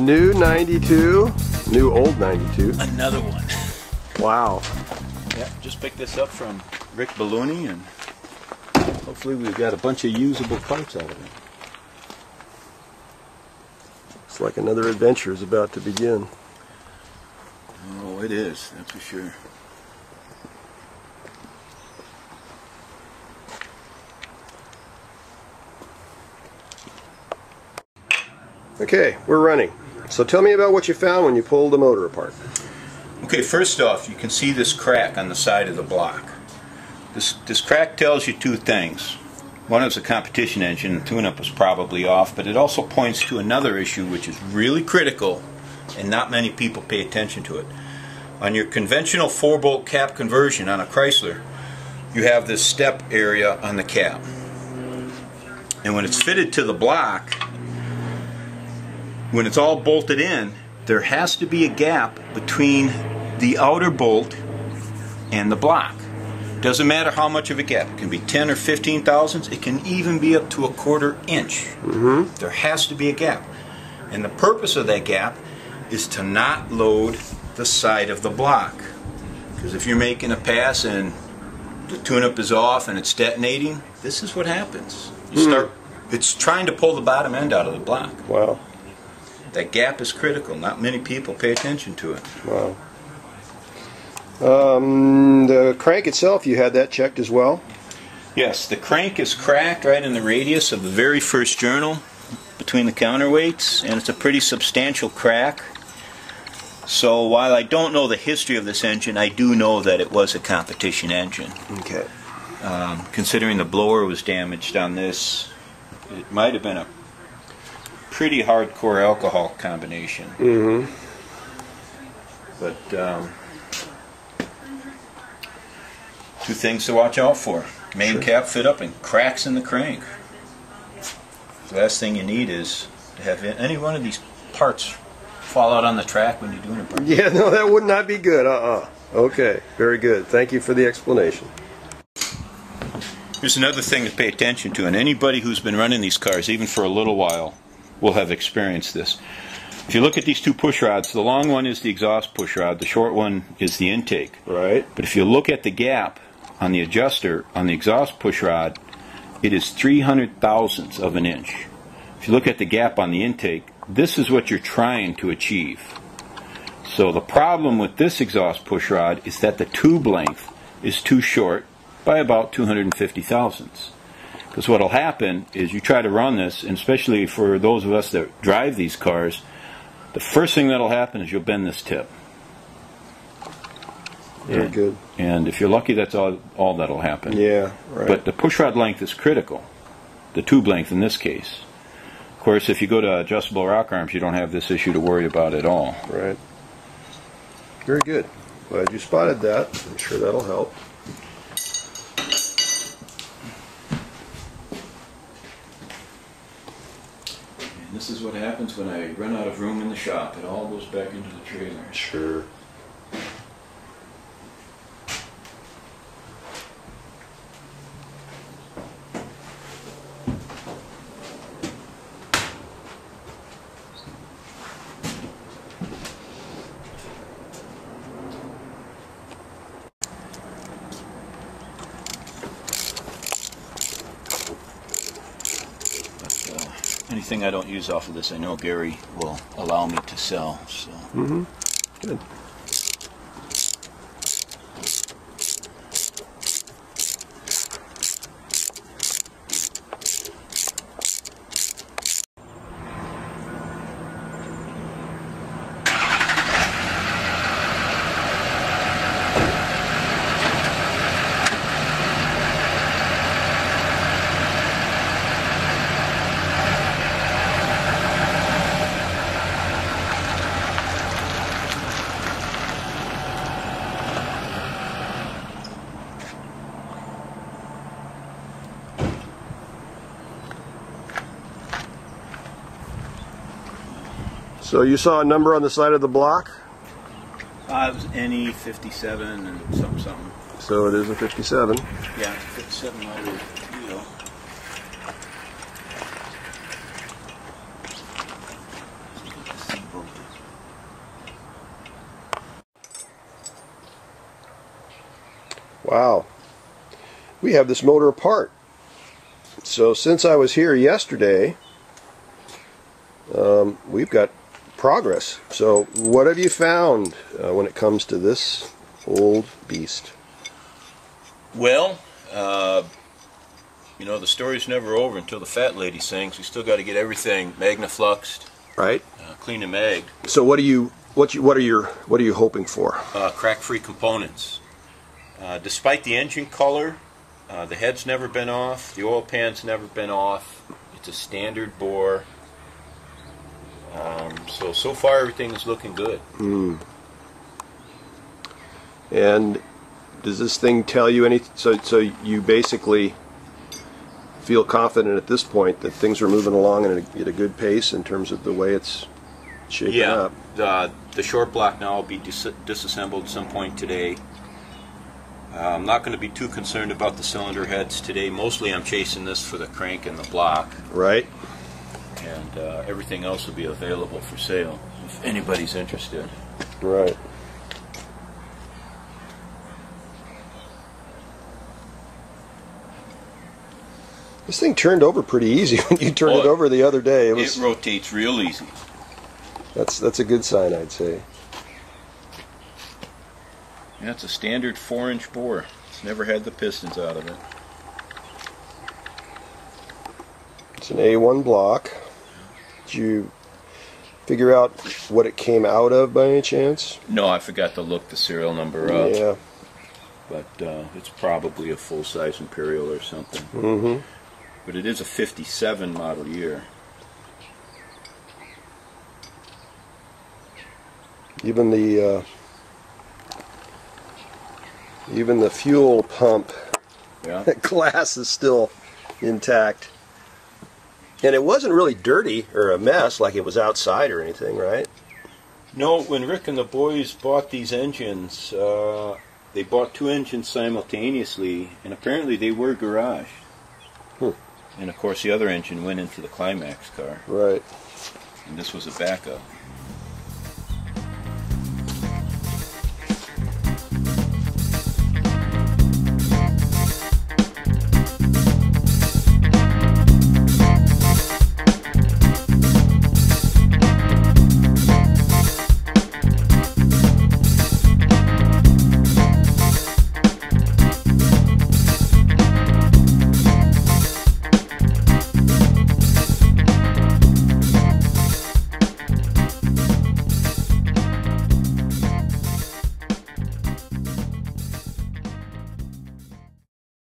new 92, new old 92. Another one. Wow. Yeah, just picked this up from Rick Ballooney, and hopefully we've got a bunch of usable parts out of it. Looks like another adventure is about to begin. Oh, it is, that's for sure. Okay, we're running. So tell me about what you found when you pulled the motor apart. Okay, first off, you can see this crack on the side of the block. This crack tells you two things. One is a competition engine, the tune-up was probably off, but it also points to another issue which is really critical and not many people pay attention to it. On your conventional 4-bolt cap conversion on a Chrysler, you have this step area on the cap. And when it's fitted to the block, when it's all bolted in, there has to be a gap between the outer bolt and the block. Doesn't matter how much of a gap. It can be 10 or 15 thousandths. It can even be up to a 1/4 inch. There has to be a gap. And the purpose of that gap is to not load the side of the block. Because if you're making a pass and the tune-up is off and it's detonating, this is what happens. It's trying to pull the bottom end out of the block. Wow. That gap is critical. Not many people pay attention to it. Wow. The crank itself, you had that checked as well? Yes, the crank is cracked right in the radius of the very first journal between the counterweights, and it's a pretty substantial crack. So while I don't know the history of this engine, I do know that it was a competition engine. Okay. Considering the blower was damaged on this, it might have been a pretty hardcore alcohol combination. But two things to watch out for: main cap fit up and cracks in the crank. The last thing you need is to have any one of these parts fall out on the track when you're doing it. Yeah, no, that would not be good. Okay, very good. Thank you for the explanation. Here's another thing to pay attention to, and anybody who's been running these cars, even for a little while, will have experienced this. If you look at these two push rods, the long one is the exhaust push rod, the short one is the intake. Right. But if you look at the gap on the adjuster on the exhaust push rod, it is 300 thousandths of an inch. If you look at the gap on the intake, this is what you're trying to achieve. So the problem with this exhaust push rod is that the tube length is too short by about 250 thousandths. Because what will happen is you try to run this, and especially for those of us that drive these cars, the first thing that will happen is you'll bend this tip. Very good. And if you're lucky, that's all that will happen. Yeah, right. But the push rod length is critical. The tube length in this case. Of course, if you go to adjustable rock arms, you don't have this issue to worry about at all. Right. Very good. Glad you spotted that. I'm sure that'll help. This is what happens when I run out of room in the shop. It all goes back into the trailer. Sure. Anything I don't use off of this, I know Gary will allow me to sell. So. Good. So you saw a number on the side of the block? It was NE 57 and something. So it is a 57. Yeah, it's a 57 model wheel. Wow. We have this motor apart. So since I was here yesterday, we've got progress. So what have you found when it comes to this old beast? Well, you know, the story's never over until the fat lady sings. We still got to get everything magnafluxed, right? Clean and magged. So what are you hoping for? Crack-free components. Despite the engine color, the head's never been off, the oil pan's never been off. It's a standard bore. So far everything is looking good. And does this thing tell you anything? So you basically feel confident at this point that things are moving along at a good pace in terms of the way it's shaping up? The short block now will be disassembled at some point today. I'm not going to be too concerned about the cylinder heads today. Mostly I'm chasing this for the crank and the block. Right. And everything else will be available for sale if anybody's interested. Right. This thing turned over pretty easy when you turned it over the other day. It rotates real easy. That's a good sign, I'd say. Yeah, it's a standard 4-inch bore. It's never had the pistons out of it. It's an A1 block. Did you figure out what it came out of by any chance? No, I forgot to look the serial number up. Yeah. But it's probably a full-size Imperial or something. Mm-hmm. But it is a 57 model year. Even the fuel pump glass is still intact. And it wasn't really dirty or a mess like it was outside or anything, right? No, when Rick and the boys bought these engines, they bought 2 engines simultaneously, and apparently they were garaged. And of course the other engine went into the Climax car. Right. And this was a backup.